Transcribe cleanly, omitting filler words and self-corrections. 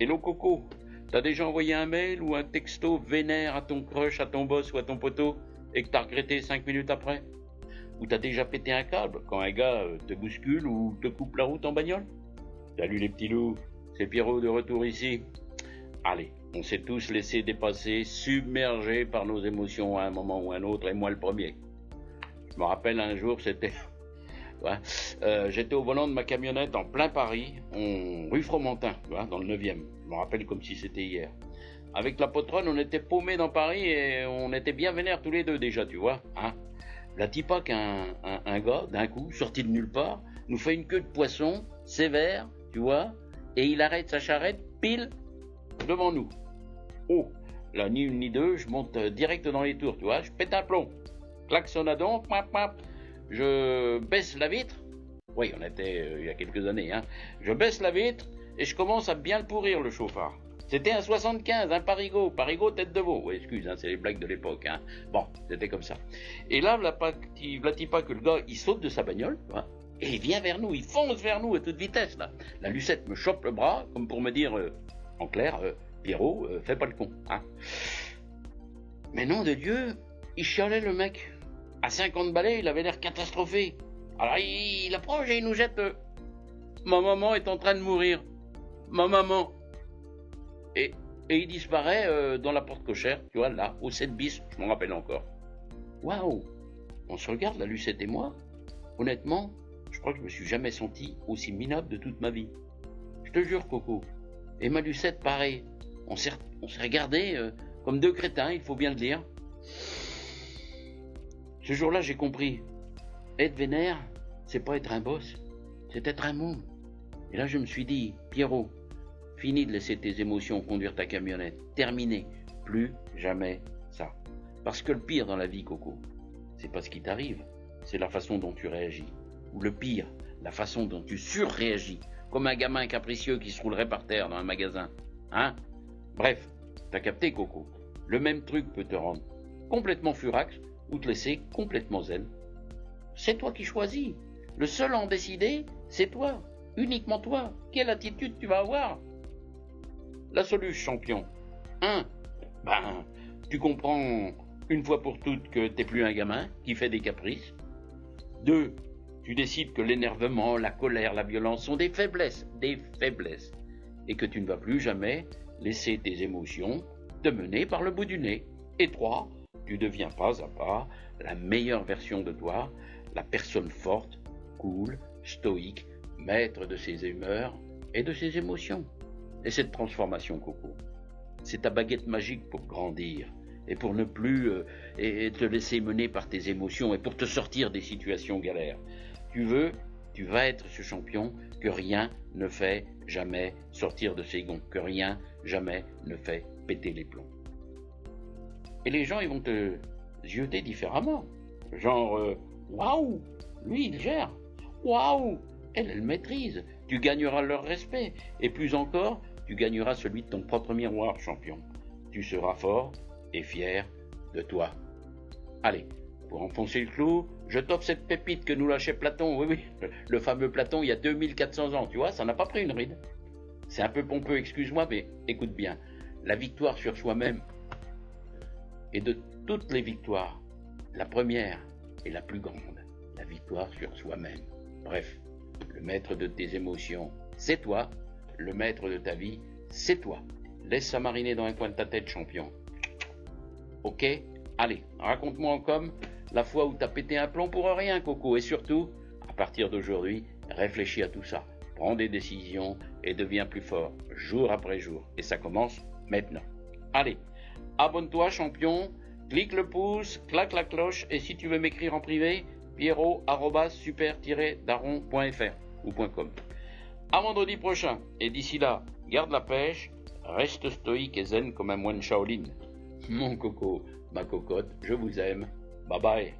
Hello Coco, t'as déjà envoyé un mail ou un texto vénère à ton crush, à ton boss ou à ton poteau et que t'as regretté 5 minutes après? Ou t'as déjà pété un câble quand un gars te bouscule ou te coupe la route en bagnole? Salut les petits loups, c'est Pierrot de retour ici. Allez, on s'est tous laissé dépasser, submergés par nos émotions à un moment ou un autre, et moi le premier. Je me rappelle un jour, c'était... Ouais. J'étais au volant de ma camionnette en plein Paris, rue Fromentin, dans le 9e. Je me rappelle comme si c'était hier. Avec la patronne, on était paumés dans Paris et on était bien vénères tous les deux déjà, tu vois. Hein. La tipa qu'un gars, d'un coup, sorti de nulle part, nous fait une queue de poisson, sévère, tu vois, et il arrête sa charrette pile devant nous. Oh, là, ni une ni deux, je monte direct dans les tours, tu vois, je pète un plomb. Klaxonnadon, je baisse la vitre. Oui, on était il y a quelques années, hein. Je baisse la vitre et je commence à bien le pourrir, le chauffard. C'était un 75, un Parigot tête de veau. Oui, excuse, hein, c'est les blagues de l'époque, hein. Bon, c'était comme ça. Et là, vlati pas que le gars, il saute de sa bagnole, hein, et il vient vers nous, il fonce vers nous à toute vitesse, là. La Lucette me chope le bras, comme pour me dire, en clair, Pierrot, fais pas le con, hein. Mais nom de Dieu, il chialait le mec. À 50 balais, il avait l'air catastrophé. Alors il approche et il nous jette ma maman est en train de mourir. Ma maman. Et il disparaît dans la porte cochère, tu vois, là, au 7 bis, je m'en rappelle encore. Waouh. On se regarde, la Lucette et moi. Honnêtement, je crois que je me suis jamais senti aussi minable de toute ma vie. Je te jure, Coco. Et ma Lucette, pareil. On s'est regardés comme deux crétins, il faut bien le dire. Ce jour-là, j'ai compris. Être vénère, c'est pas être un boss, c'est être un môme. Et là, je me suis dit, Pierrot, fini de laisser tes émotions conduire ta camionnette. Terminé. Plus jamais ça. Parce que le pire dans la vie, Coco, c'est pas ce qui t'arrive, c'est la façon dont tu réagis. Ou le pire, la façon dont tu surréagis, comme un gamin capricieux qui se roulerait par terre dans un magasin. Hein? Bref, t'as capté, Coco. Le même truc peut te rendre complètement furax ou te laisser complètement zen. C'est toi qui choisis. Le seul à en décider, c'est toi. Uniquement toi. Quelle attitude tu vas avoir? La solution, champion. 1. Tu comprends une fois pour toutes que t'es plus un gamin qui fait des caprices. 2. Tu décides que l'énervement, la colère, la violence sont des faiblesses. Et que tu ne vas plus jamais laisser tes émotions te mener par le bout du nez. Et 3. Tu deviens pas à pas la meilleure version de toi, la personne forte, cool, stoïque, maître de ses humeurs et de ses émotions. Et cette transformation, Coco, c'est ta baguette magique pour grandir et pour ne plus et te laisser mener par tes émotions et pour te sortir des situations galères. Tu vas être ce champion que rien ne fait jamais sortir de ses gonds, que rien jamais ne fait péter les plombs. Et les gens, ils vont te zioter différemment. Genre, waouh, lui, il gère. Waouh, elle maîtrise. Tu gagneras leur respect. Et plus encore, tu gagneras celui de ton propre miroir, champion. Tu seras fort et fier de toi. Allez, pour enfoncer le clou, je t'offre cette pépite que nous lâchait Platon. Oui, le fameux Platon, il y a 2400 ans. Tu vois, ça n'a pas pris une ride. C'est un peu pompeux, excuse-moi, mais écoute bien. La victoire sur soi-même, et de toutes les victoires, la première est la plus grande, la victoire sur soi-même. Bref, le maître de tes émotions, c'est toi. Le maître de ta vie, c'est toi. Laisse ça mariner dans un coin de ta tête, champion. Ok? Allez, raconte-moi en com la fois où t'as pété un plomb pour rien, Coco. Et surtout, à partir d'aujourd'hui, réfléchis à tout ça. Prends des décisions et deviens plus fort, jour après jour. Et ça commence maintenant. Allez, abonne-toi, champion, clique le pouce, claque la cloche, et si tu veux m'écrire en privé, pierrot@super-daron.fr ou .com. À vendredi prochain, et d'ici là, garde la pêche, reste stoïque et zen comme un moine Shaolin. Mon coco, ma cocotte, je vous aime. Bye bye.